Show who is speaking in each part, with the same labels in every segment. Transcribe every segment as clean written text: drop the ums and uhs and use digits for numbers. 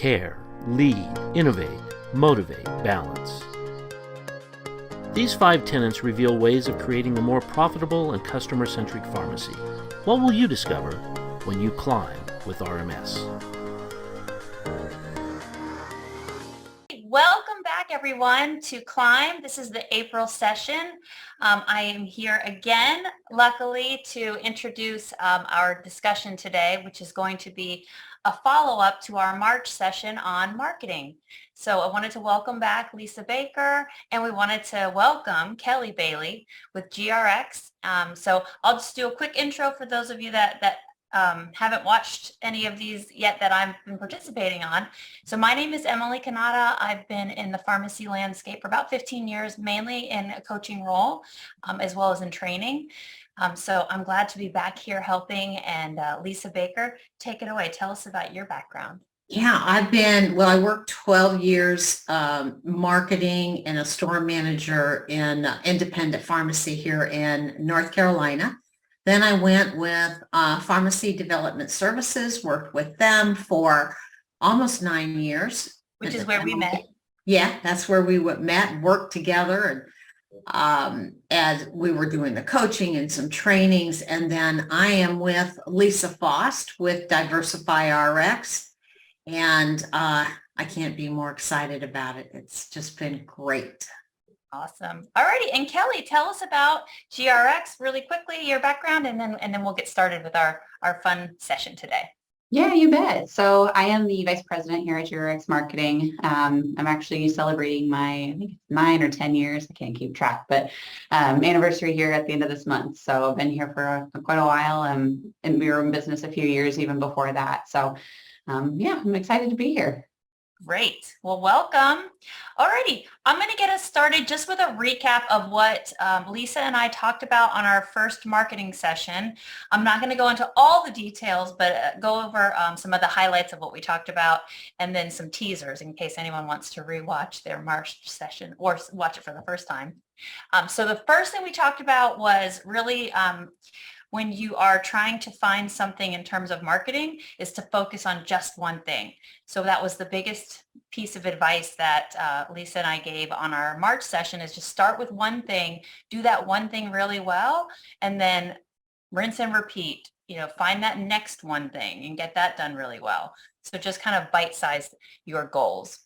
Speaker 1: care, lead, innovate, motivate, balance. These 5 tenets reveal ways of creating a more profitable and customer-centric pharmacy. What will you discover when you climb with RMS?
Speaker 2: Welcome back, everyone, to Climb. This is the April session. I am here again, luckily, to introduce our discussion today, which is going to be a follow-up to our March session on marketing. So I wanted to welcome back Lisa Baker, and we wanted to welcome Kelly.bailey with GRX. So I'll just do a quick intro for those of you that haven't watched any of these yet that I've been participating on. So my name is Cannata. I've been in the pharmacy landscape for about 15 years, mainly in a coaching role, as well as in training. So I'm glad to be back here helping. And Lisa Baker, take it away. Tell us about your background.
Speaker 3: Yeah, I worked 12 years marketing and a store manager in independent pharmacy here in North Carolina. Then I went with Pharmacy Development Services, worked with them for almost 9 years.
Speaker 2: Which is where we met.
Speaker 3: Yeah, that's where we met, worked together, and as we were doing the coaching and some trainings. And then I am with Lisa Faust with DiversifyRx, and I can't be more excited about it. It's just been great.
Speaker 2: Awesome. All righty. And Kelly, tell us about GRX really quickly, your background, and then we'll get started with our fun session today.
Speaker 4: Yeah, you bet. So I am the vice president here at GRX Marketing. I'm actually celebrating I think it's 9 or 10 years, I can't keep track, but anniversary here at the end of this month. So I've been here for quite a while, and we were in business a few years even before that. So yeah, I'm excited to be here.
Speaker 2: Great. Well, welcome. Alrighty. I'm going to get us started just with a recap of what Lisa and I talked about on our first marketing session. I'm not going to go into all the details, but go over some of the highlights of what we talked about, and then some teasers in case anyone wants to rewatch their March session or watch it for the first time. So the first thing we talked about was really when you are trying to find something in terms of marketing is to focus on just one thing. So that was the biggest piece of advice that Lisa and I gave on our March session, is just start with one thing, do that one thing really well, and then rinse and repeat. Find that next one thing and get that done really well. So just kind of bite-size your goals.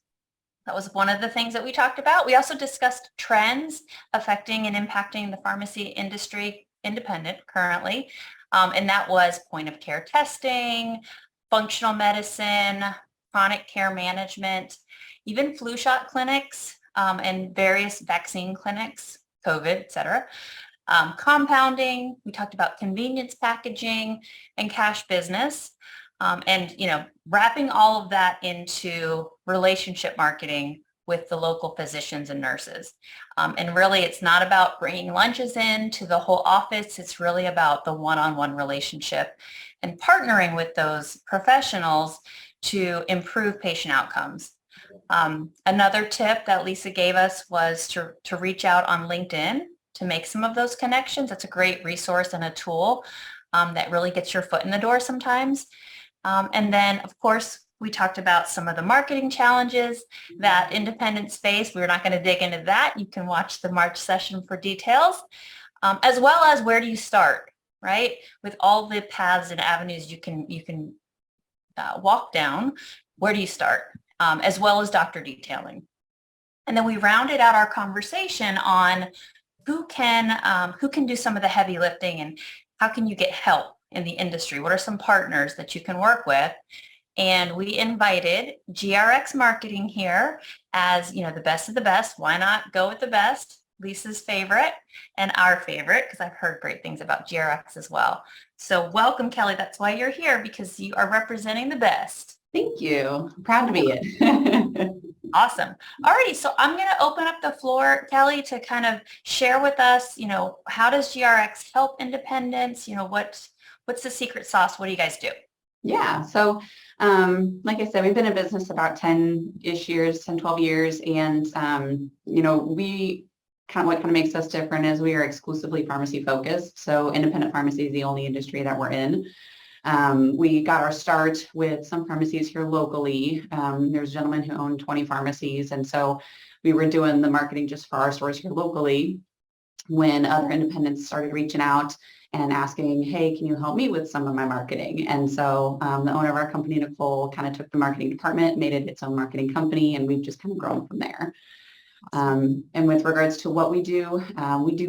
Speaker 2: That was one of the things that we talked about. We also discussed trends affecting and impacting the pharmacy industry independent currently, and that was point of care testing, functional medicine, chronic care management, even flu shot clinics, and various vaccine clinics, COVID, et cetera. Compounding, we talked about convenience packaging and cash business, and wrapping all of that into relationship marketing with the local physicians and nurses. And really, it's not about bringing lunches in to the whole office. It's really about the one-on-one relationship and partnering with those professionals to improve patient outcomes. Another tip that Lisa gave us was to reach out on LinkedIn to make some of those connections. That's a great resource and a tool that really gets your foot in the door sometimes. And then, of course, we talked about some of the marketing challenges that independents face. We're not going to dig into that. You can watch the March session for details, as well as where do you start, right? With all the paths and avenues you can walk down, where do you start? As well as doctor detailing. And then we rounded out our conversation on who can do some of the heavy lifting, and how can you get help in the industry? What are some partners that you can work with? And we invited GRX Marketing here as, the best of the best. Why not go with the best? Lisa's favorite and our favorite, because I've heard great things about GRX as well. So welcome, Kelly. That's why you're here, because you are representing the best.
Speaker 4: Thank you. I'm proud to be it.
Speaker 2: Awesome. Alrighty, so I'm going to open up the floor, Kelly, to kind of share with us, how does GRX help independents? What's the secret sauce? What do you guys do?
Speaker 4: Yeah. So, like I said, we've been in business about 10-ish years, 10, 12 years. And, what kind of makes us different is we are exclusively pharmacy focused. So independent pharmacy is the only industry that we're in. We got our start with some pharmacies here locally. There's a gentleman who owned 20 pharmacies. And so we were doing the marketing just for our stores here locally when other independents started reaching out and asking, hey, can you help me with some of my marketing? And so the owner of our company, Nicole, kind of took the marketing department, made it its own marketing company, and we've just kind of grown from there. And with regards to what we do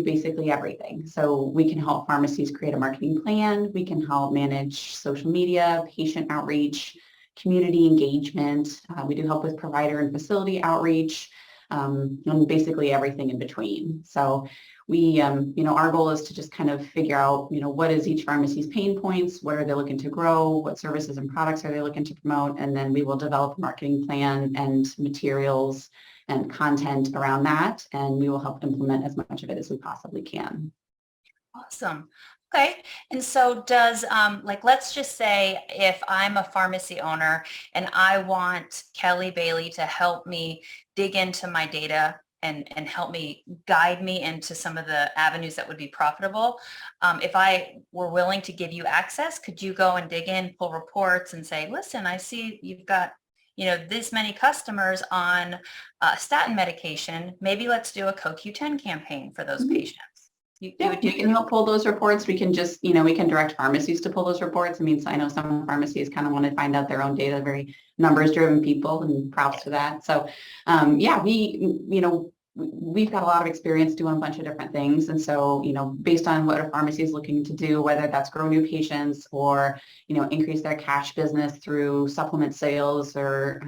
Speaker 4: basically everything. So we can help pharmacies create a marketing plan. We can help manage social media, patient outreach, community engagement. We do help with provider and facility outreach, and basically everything in between. So we, our goal is to just kind of figure out, what is each pharmacy's pain points? What are they looking to grow? What services and products are they looking to promote? And then we will develop a marketing plan and materials and content around that. And we will help implement as much of it as we possibly can.
Speaker 2: Awesome. Okay. And so does, let's just say if I'm a pharmacy owner and I want Kelly.bailey to help me dig into my data and help me guide me into some of the avenues that would be profitable. If I were willing to give you access, could you go and dig in, pull reports and say, listen, I see you've got, this many customers on statin medication. Maybe let's do a CoQ10 campaign for those patients.
Speaker 4: We can help pull those reports. We can just, we can direct pharmacies to pull those reports. I mean, so I know some pharmacies kind of want to find out their own data, very numbers driven people, and props to that. So, we've got a lot of experience doing a bunch of different things. And so, based on what a pharmacy is looking to do, whether that's grow new patients or, increase their cash business through supplement sales or,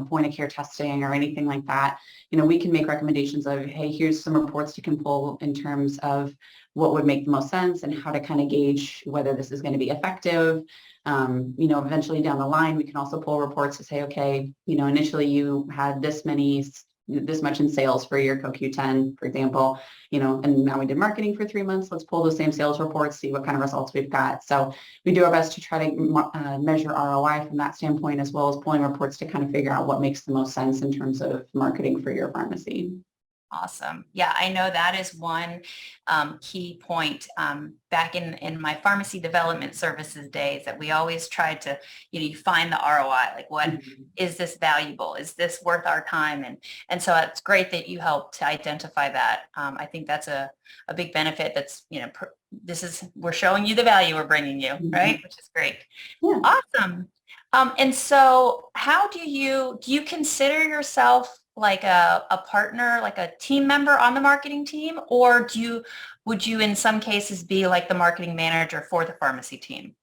Speaker 4: point of care testing or anything like that, we can make recommendations of, hey, here's some reports you can pull in terms of what would make the most sense and how to kind of gauge whether this is going to be effective. Eventually down the line, we can also pull reports to say, okay, initially you had this much in sales for your CoQ10, for example, and now we did marketing for 3 months. Let's pull those same sales reports, see what kind of results we've got. So we do our best to try to measure ROI from that standpoint, as well as pulling reports to kind of figure out what makes the most sense in terms of marketing for your pharmacy.
Speaker 2: Awesome. Yeah, I know that is one key point back in my pharmacy development services days that we always tried to, you find the ROI, like what is this valuable? Is this worth our time? And so it's great that you helped to identify that. I think that's a big benefit that's, we're showing you the value we're bringing you, right? Which is great. Yeah. Awesome. And so how do you consider yourself like a partner, like a team member on the marketing team, or would you in some cases be like the marketing manager for the pharmacy team?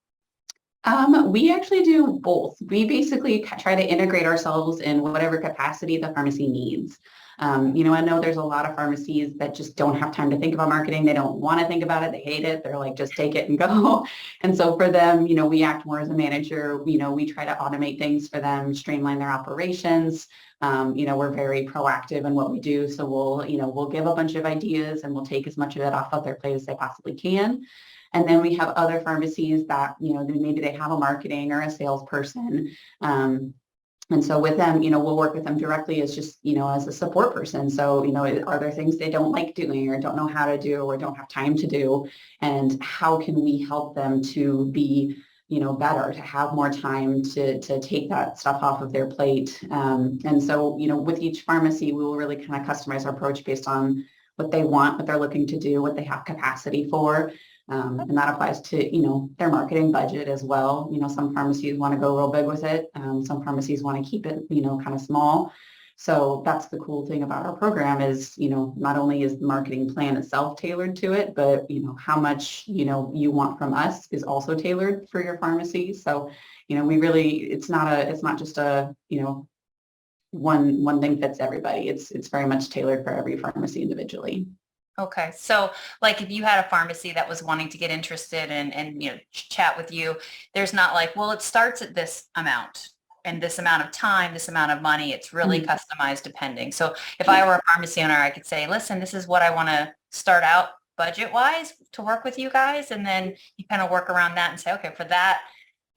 Speaker 4: We actually do both. We basically try to integrate ourselves in whatever capacity the pharmacy needs. I know there's a lot of pharmacies that just don't have time to think about marketing. They don't want to think about it. They hate it. They're like, just take it and go. And so for them, we act more as a manager. We try to automate things for them, streamline their operations. We're very proactive in what we do. So we'll give a bunch of ideas and we'll take as much of it off of their plate as they possibly can. And then we have other pharmacies that, maybe they have a marketing or a salesperson. And so with them, we'll work with them directly as just, as a support person. So, are there things they don't like doing or don't know how to do or don't have time to do? And how can we help them to be, better, to have more time to take that stuff off of their plate? And so, with each pharmacy, we will really kind of customize our approach based on what they want, what they're looking to do, what they have capacity for. And that applies to, their marketing budget as well. Some pharmacies want to go real big with it. Some pharmacies want to keep it, kind of small. So that's the cool thing about our program is, not only is the marketing plan itself tailored to it, but, how much, you want from us is also tailored for your pharmacy. So, we really, it's not just a, one thing fits everybody. It's very much tailored for every pharmacy individually.
Speaker 2: Okay. So like if you had a pharmacy that was wanting to get interested and chat with you, there's not like, well, it starts at this amount and this amount of time, this amount of money. It's really customized depending. So if I were a pharmacy owner, I could say, listen, this is what I want to start out budget wise to work with you guys. And then you kind of work around that and say, okay, for that,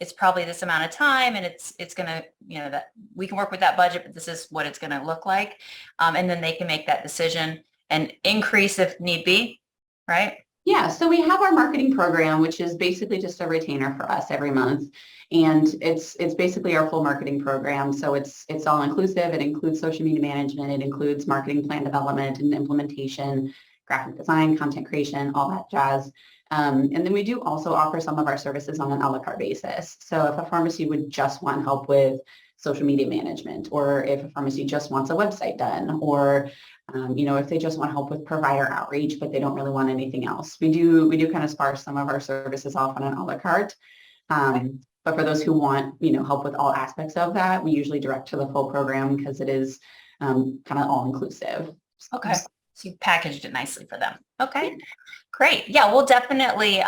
Speaker 2: it's probably this amount of time and it's going to, that we can work with that budget, but this is what it's going to look like. And then they can make that decision and increase if need be, right?
Speaker 4: Yeah, so we have our marketing program, which is basically just a retainer for us every month. And it's basically our full marketing program. So it's all inclusive. It includes social media management. It includes marketing plan development and implementation, graphic design, content creation, all that jazz. And then we do also offer some of our services on an a la carte basis. So if a pharmacy would just want help with social media management, or if a pharmacy just wants a website done, or if they just want help with provider outreach, but they don't really want anything else. We do kind of sparse some of our services off on an a la carte. But for those who want, help with all aspects of that, we usually direct to the full program because it is kind of all inclusive.
Speaker 2: Okay. So you packaged it nicely for them. Okay, great. Yeah, we'll definitely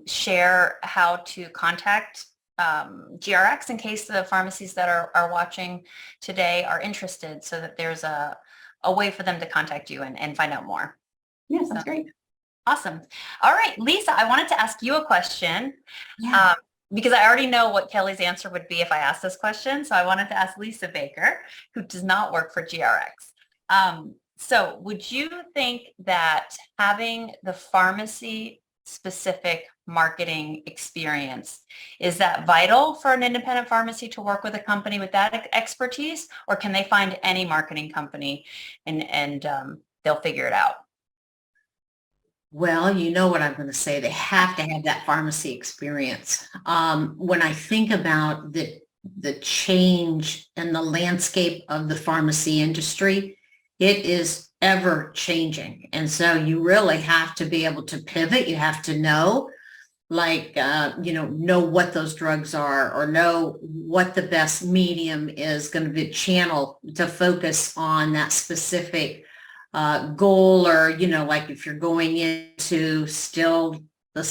Speaker 2: share how to contact GRX in case the pharmacies that are watching today are interested, so that there's a way for them to contact you and find out more.
Speaker 4: Yes, that's great.
Speaker 2: Awesome. All right, Lisa, I wanted to ask you a question.
Speaker 3: Yeah.
Speaker 2: Because I already know what Kelly's answer would be if I asked this question. So I wanted to ask Lisa Baker, who does not work for GRX. So would you think that having the pharmacy specific marketing experience, is that vital for an independent pharmacy to work with a company with that expertise, or can they find any marketing company and they'll figure it out?
Speaker 3: Well, you know what I'm going to say. They have to have that pharmacy experience. When I think about the change and the landscape of the pharmacy industry, it is ever changing. And so you really have to be able to pivot. You have to know, know what those drugs are, or know what the best medium is going to be, channel to focus on that specific goal, or, like if you're going into still the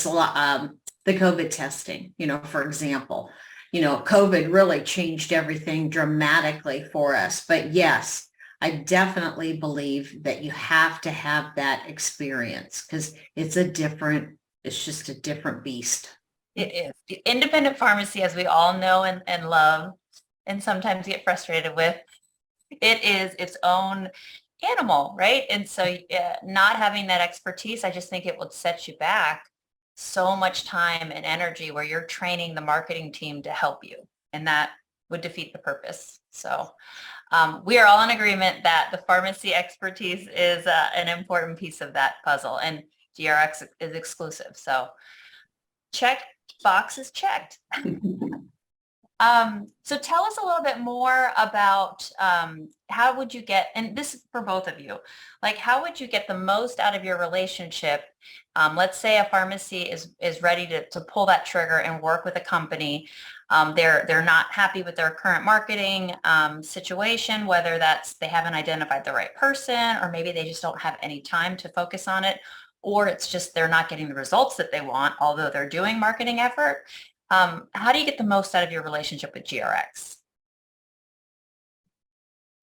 Speaker 3: COVID testing, for example, COVID really changed everything dramatically for us. But yes, I definitely believe that you have to have that experience, because it's just a different beast.
Speaker 2: It is. The independent pharmacy, as we all know and love, and sometimes get frustrated with, it is its own animal, right? And so not having that expertise, I just think it would set you back so much time and energy where you're training the marketing team to help you, and that would defeat the purpose. So we are all in agreement that the pharmacy expertise is an important piece of that puzzle, and GRX is exclusive. So check, box is checked. So tell us a little bit more about how would you get, and this is for both of you, like how would you get the most out of your relationship? Let's say a pharmacy is ready to pull that trigger and work with a company. They're not happy with their current marketing situation, whether that's they haven't identified the right person, or maybe they just don't have any time to focus on it, or it's just they're not getting the results that they want, although they're doing marketing effort. How do you get the most out of your relationship with GRX?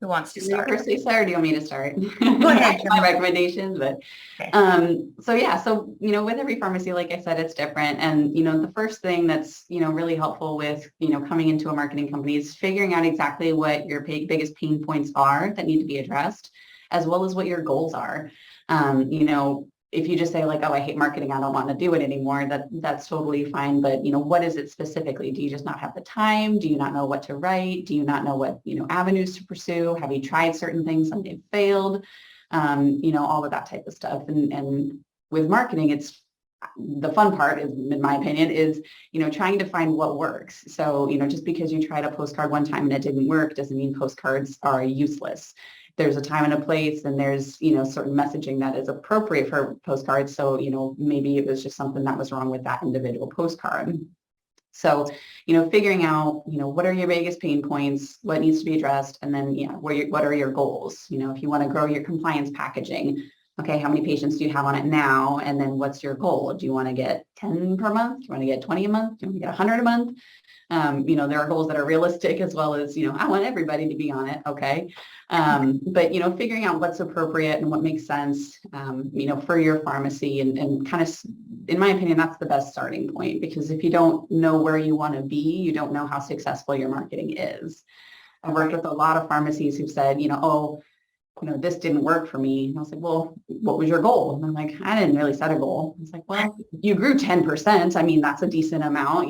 Speaker 2: Who wants to start?
Speaker 4: First, Lisa, or do you want me to start?
Speaker 3: Go ahead.
Speaker 4: Recommendations, but
Speaker 2: Okay.
Speaker 4: So with every pharmacy, like I said, it's different. And the first thing that's really helpful with coming into a marketing company is figuring out exactly what your biggest pain points are that need to be addressed, as well as what your goals are. If you just say like, oh, I hate marketing, I don't want to do it anymore, that's totally fine. But, what is it specifically? Do you just not have the time? Do you not know what to write? Do you not know what, avenues to pursue? Have you tried certain things? Some have failed, all of that type of stuff. And with marketing, it's the fun part, is, in my opinion, is, trying to find what works. So, just because you tried a postcard one time and it didn't work doesn't mean postcards are useless. There's a time and a place, and there's, certain messaging that is appropriate for postcards. So, maybe it was just something that was wrong with that individual postcard. So, figuring out, what are your biggest pain points, what needs to be addressed, and then, what are your goals? If you want to grow your compliance packaging, okay, how many patients do you have on it now? And then what's your goal? Do you want to get 10 per month? Do you want to get 20 a month? Do you want to get 100 a month? There are goals that are realistic, as well as, I want everybody to be on it. Okay. But, figuring out what's appropriate and what makes sense, for your pharmacy, and kind of, in my opinion, that's the best starting point, because if you don't know where you want to be, you don't know how successful your marketing is. I've worked with a lot of pharmacies who've said, this didn't work for me. And I was like, well, what was your goal? And I'm like, I didn't really set a goal. It's like, well, you grew 10%. I mean, that's a decent amount,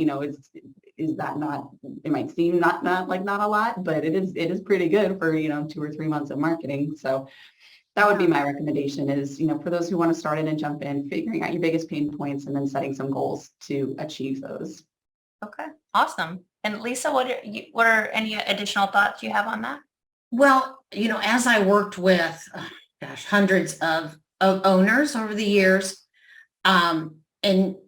Speaker 4: is that not, it might seem not a lot, but it is pretty good for, 2 or 3 months of marketing. So that would be my recommendation is, for those who want to start in and jump in, figuring out your biggest pain points and then setting some goals to achieve those.
Speaker 2: Okay, awesome. And Lisa, what are any additional thoughts you have on that?
Speaker 3: Well, as I worked with, hundreds of owners over the years, and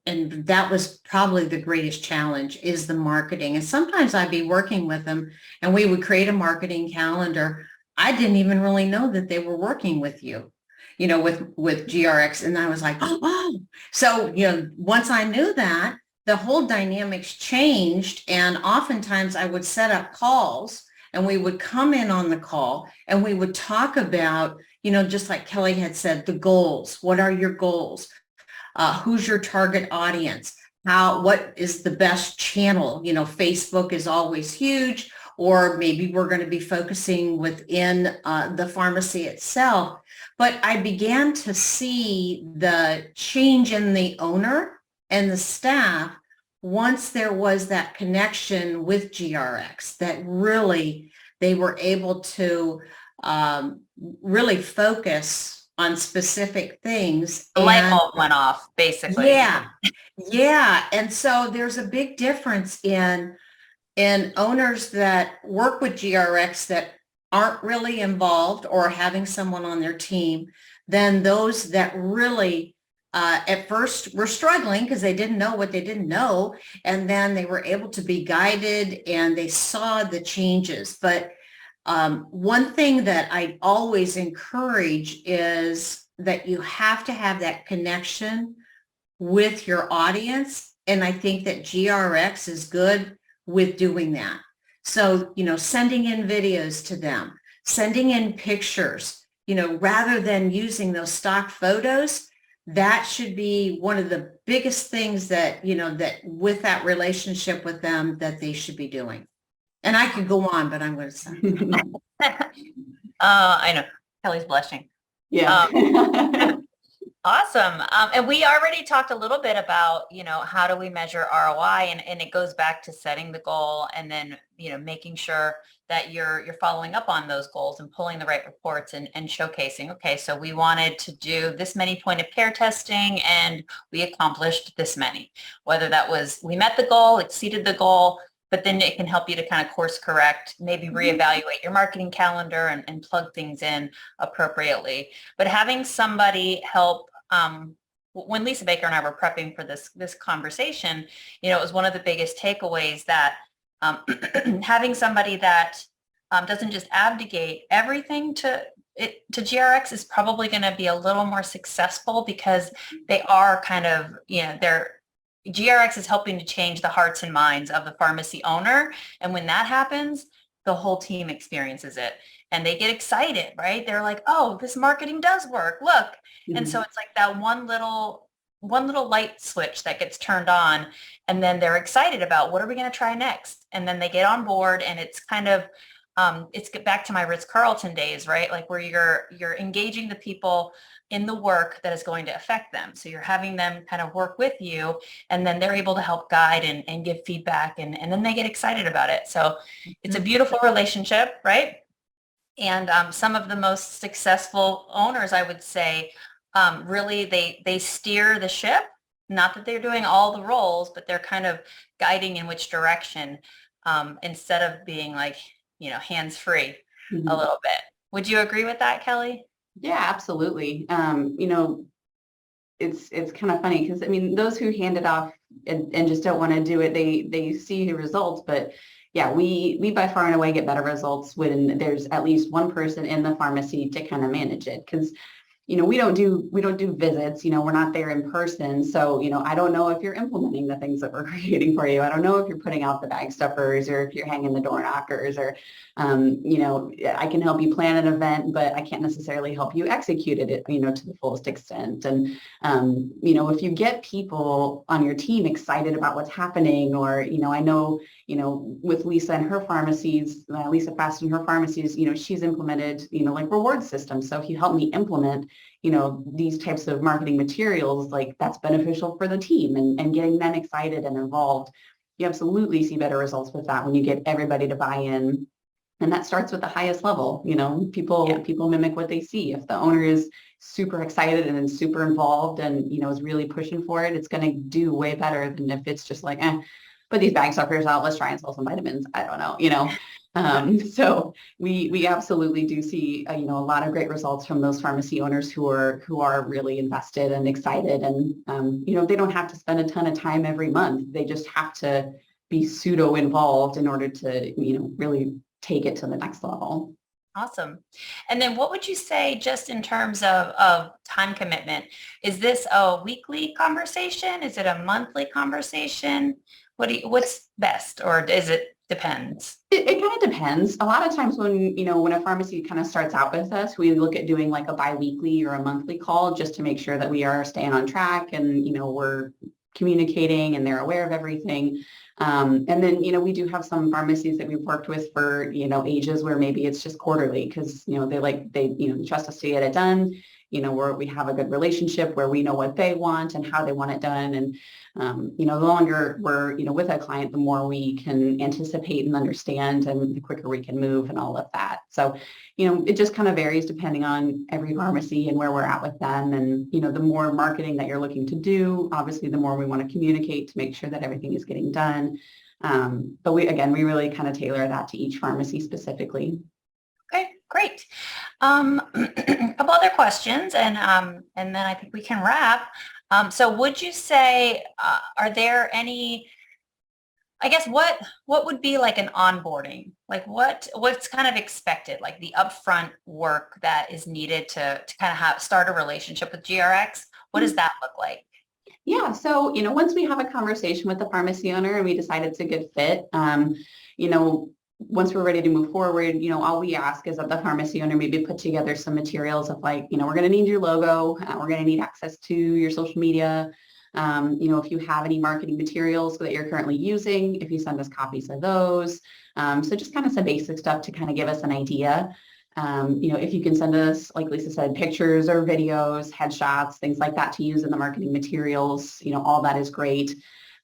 Speaker 3: that was probably the greatest challenge is the marketing. And sometimes I'd be working with them and we would create a marketing calendar. I didn't even really know that they were working with you, with GRX. And I was like, oh. So, once I knew that, the whole dynamics changed. And oftentimes I would set up calls and we would come in on the call and we would talk about, just like Kelly had said, the goals. What are your goals? Who's your target audience? What is the best channel? Facebook is always huge, or maybe we're going to be focusing within the pharmacy itself. But I began to see the change in the owner and the staff once there was that connection with GRX, that really they were able to really focus on specific things.
Speaker 2: The light bulb went off, basically.
Speaker 3: Yeah. And so there's a big difference in owners that work with GRX that aren't really involved or having someone on their team than those that really at first were struggling because they didn't know what they didn't know. And then they were able to be guided and they saw the changes. But one thing that I always encourage is that you have to have that connection with your audience. And I think that GRX is good with doing that. So, sending in videos to them, sending in pictures, rather than using those stock photos, that should be one of the biggest things that, that with that relationship with them that they should be doing. And I could go on, but I'm going to stop.
Speaker 2: I know. Kelly's blushing.
Speaker 4: Yeah.
Speaker 2: Awesome. And we already talked a little bit about, how do we measure ROI, and it goes back to setting the goal and then, making sure that you're following up on those goals and pulling the right reports and showcasing, okay, so we wanted to do this many point of care testing and we accomplished this many, whether that was we met the goal, exceeded the goal, but then it can help you to kind of course correct, maybe reevaluate your marketing calendar and plug things in appropriately. But having somebody help, when Lisa Baker and I were prepping for this conversation, it was one of the biggest takeaways that having somebody that doesn't just abdicate everything to GRX is probably going to be a little more successful because they are kind of, GRX is helping to change the hearts and minds of the pharmacy owner. And when that happens, the whole team experiences it and they get excited, right? They're like, oh, this marketing does work. Look. Mm-hmm. And so it's like that one little light switch that gets turned on, and then they're excited about what are we going to try next? And then they get on board, and it's kind of, it's get back to my Ritz-Carlton days, right? Like where you're engaging the people in the work that is going to affect them. So you're having them kind of work with you, and then they're able to help guide and give feedback, and then they get excited about it. So it's a beautiful relationship, right? And some of the most successful owners, I would say, really they steer the ship. Not that they're doing all the roles, but they're kind of guiding in which direction, instead of being like, hands-free a little bit. Would you agree with that, Kelly?
Speaker 4: Yeah, absolutely. It's kind of funny because those who hand it off and just don't want to do it, they see the results, but yeah, we by far and away get better results when there's at least one person in the pharmacy to kind of manage it. Because we don't do visits, we're not there in person. So, I don't know if you're implementing the things that we're creating for you. I don't know if you're putting out the bag stuffers or if you're hanging the door knockers or, I can help you plan an event, but I can't necessarily help you execute it, to the fullest extent. And, if you get people on your team excited about what's happening, or, I know, with Lisa and her pharmacies, Lisa Fast and her pharmacies, she's implemented, like reward systems. So if you help me implement, these types of marketing materials, like that's beneficial for the team and getting them excited and involved. You absolutely see better results with that when you get everybody to buy in. And that starts with the highest level. People mimic what they see. If the owner is super excited and super involved and, is really pushing for it, it's going to do way better than if it's just like, put these bag suckers out, let's try and sell some vitamins. I don't know, So we absolutely do see, a lot of great results from those pharmacy owners who are really invested and excited. And, they don't have to spend a ton of time every month. They just have to be pseudo involved in order to, really take it to the next level.
Speaker 2: Awesome. And then what would you say just in terms of time commitment? Is this a weekly conversation? Is it a monthly conversation? What's best, or is it depends?
Speaker 4: It kind of depends. A lot of times when a pharmacy kind of starts out with us, we look at doing like a biweekly or a monthly call just to make sure that we are staying on track and, we're communicating and they're aware of everything. And then, we do have some pharmacies that we've worked with for, ages where maybe it's just quarterly because, they trust us to get it done. Where we have a good relationship where we know what they want and how they want it done. And, the longer we're, with a client, the more we can anticipate and understand and the quicker we can move and all of that. So, it just kind of varies depending on every pharmacy and where we're at with them. And, the more marketing that you're looking to do, obviously, the more we want to communicate to make sure that everything is getting done. But we really kind of tailor that to each pharmacy specifically.
Speaker 2: Okay, great. A couple other questions, and then I think we can wrap. So would you say, are there any, I guess, what would be like an onboarding? Like what's kind of expected, like the upfront work that is needed to kind of start a relationship with GRX? What does that look like?
Speaker 4: Yeah. So, once we have a conversation with the pharmacy owner and we decide it's a good fit, once we're ready to move forward, all we ask is that the pharmacy owner maybe put together some materials of like, we're going to need your logo. We're going to need access to your social media. If you have any marketing materials that you're currently using, if you send us copies of those. So just kind of some basic stuff to kind of give us an idea. If you can send us, like Lisa said, pictures or videos, headshots, things like that to use in the marketing materials, all that is great.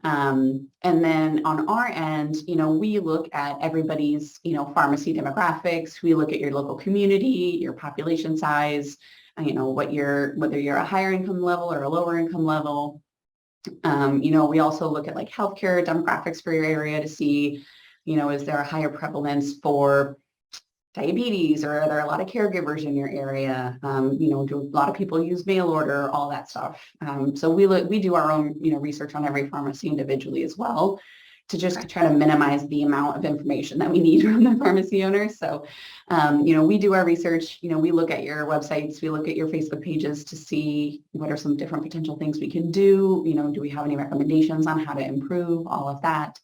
Speaker 4: And then on our end, we look at everybody's, pharmacy demographics. We look at your local community, your population size, whether you're a higher income level or a lower income level. We also look at like healthcare demographics for your area to see, is there a higher prevalence for diabetes, or are there a lot of caregivers in your area? Do a lot of people use mail order, all that stuff. So we do our own, research on every pharmacy individually as well to try to minimize the amount of information that we need from the pharmacy owners. So, we do our research, we look at your websites, we look at your Facebook pages to see what are some different potential things we can do. Do we have any recommendations on how to improve all of that?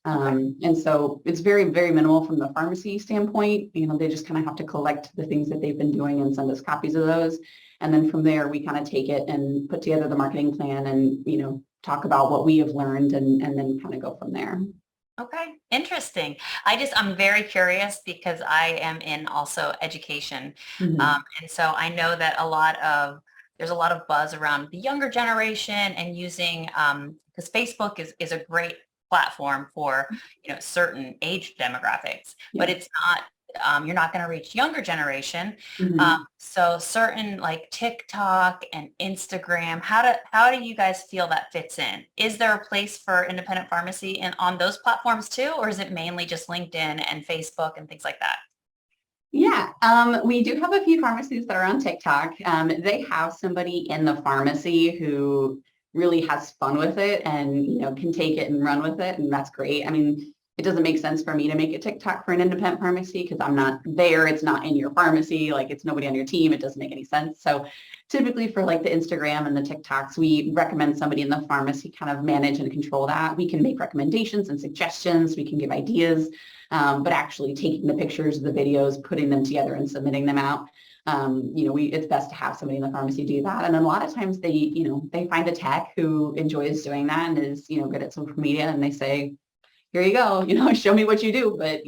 Speaker 4: And so it's very, very minimal from the pharmacy standpoint. They just kind of have to collect the things that they've been doing and send us copies of those. And then from there, we kind of take it and put together the marketing plan and, talk about what we have learned and then kind of go from there.
Speaker 2: Okay, interesting. I'm very curious because I am in also education.
Speaker 4: Mm-hmm.
Speaker 2: And so I know that there's a lot of buzz around the younger generation and using, because Facebook is a great platform for certain age demographics, but it's not you're not going to reach younger generation.
Speaker 4: Mm-hmm.
Speaker 2: So certain like TikTok and Instagram, how do you guys feel that fits in? Is there a place for independent pharmacy on those platforms too, or is it mainly just LinkedIn and Facebook and things like that?
Speaker 4: Yeah, we do have a few pharmacies that are on TikTok. They have somebody in the pharmacy who really has fun with it and, can take it and run with it. And that's great. I mean, it doesn't make sense for me to make a TikTok for an independent pharmacy because I'm not there. It's not in your pharmacy. Like it's nobody on your team. It doesn't make any sense. So typically for like the Instagram and the TikToks, we recommend somebody in the pharmacy kind of manage and control that. We can make recommendations and suggestions. We can give ideas, but actually taking the pictures, the videos, putting them together and submitting them out. It's best to have somebody in the pharmacy do that. And then a lot of times they find a tech who enjoys doing that and is, good at social media and they say, here you go, show me what you do, but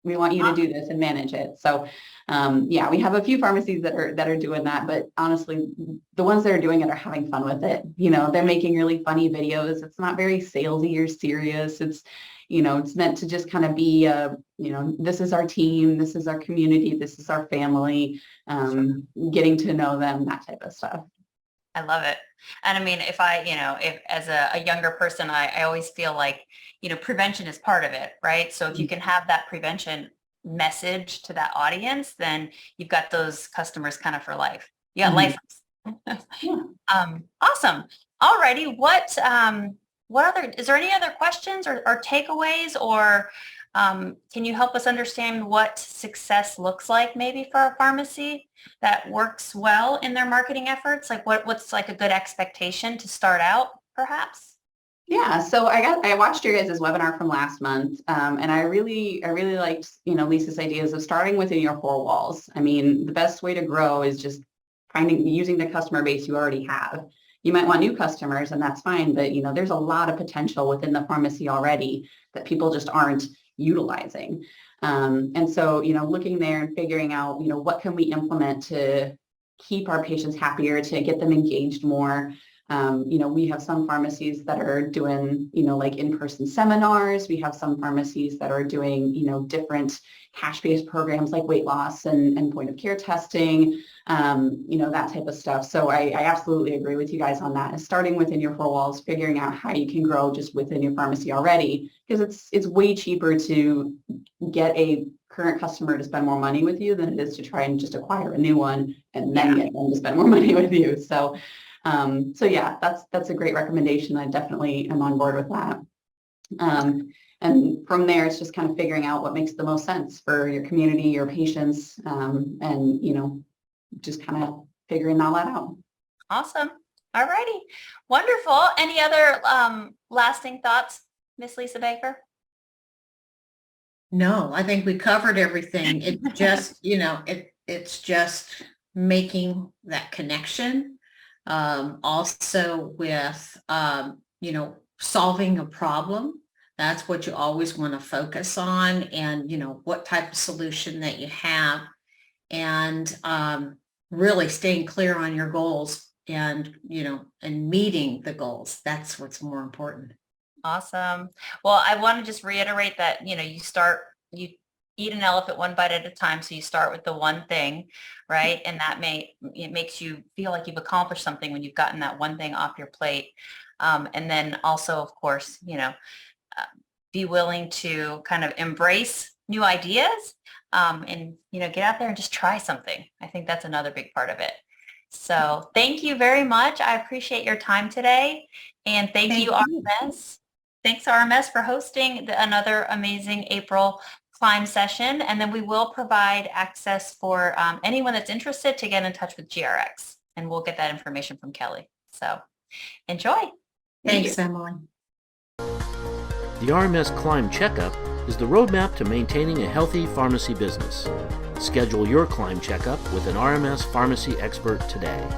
Speaker 4: we want you to do this and manage it. So yeah, we have a few pharmacies that are doing that, but honestly, the ones that are doing it are having fun with it. They're making really funny videos. It's not very salesy or serious. It's meant to just kind of be, this is our team, this is our community, this is our family, getting to know them, that type of stuff.
Speaker 2: I love it. And I mean, if as a younger person, I always feel like, prevention is part of it, right? So if you can have that prevention message to that audience, then you've got those customers kind of for life. You got life. Awesome. Alrighty. Is there any other questions or takeaways, or can you help us understand what success looks like maybe for a pharmacy that works well in their marketing efforts? Like what's like a good expectation to start out perhaps?
Speaker 4: Yeah, so I watched your guys' webinar from last month, and I really liked, Lisa's ideas of starting within your four walls. I mean, the best way to grow is just using the customer base you already have. You might want new customers, and that's fine, but there's a lot of potential within the pharmacy already that people just aren't utilizing. And so, looking there and figuring out, what can we implement to keep our patients happier, to get them engaged more. We have some pharmacies that are doing, like in-person seminars. We have some pharmacies that are doing, different cash-based programs like weight loss and point of care testing, that type of stuff. So I absolutely agree with you guys on that. Starting within your four walls, figuring out how you can grow just within your pharmacy already, because it's way cheaper to get a current customer to spend more money with you than it is to try and just acquire a new one and then get them to spend more money with you. So yeah, that's a great recommendation. I definitely am on board with that. And from there, it's just kind of figuring out what makes the most sense for your community, your patients, and, just kind of figuring all that out.
Speaker 2: Awesome. All righty. Wonderful. Any other lasting thoughts, Miss Lisa Baker?
Speaker 3: No, I think we covered everything. It just, it's just making that connection. Also with, solving a problem. That's what you always want to focus on, and, what type of solution that you have, and really staying clear on your goals and, and meeting the goals. That's what's more important.
Speaker 2: Awesome. Well, I want to just reiterate that, you eat an elephant one bite at a time. So you start with the one thing, right? And it makes you feel like you've accomplished something when you've gotten that one thing off your plate. And then also, of course, be willing to kind of embrace new ideas, and, get out there and just try something. I think that's another big part of it. So thank you very much. I appreciate your time today. And thank you, RMS. Thanks, RMS, for hosting another amazing April Climb session. And then we will provide access for anyone that's interested to get in touch with GRX. And we'll get that information from Kelly. So enjoy.
Speaker 3: Thanks, Emily.
Speaker 1: The RMS Climb Checkup is the roadmap to maintaining a healthy pharmacy business. Schedule your Climb Checkup with an RMS pharmacy expert today.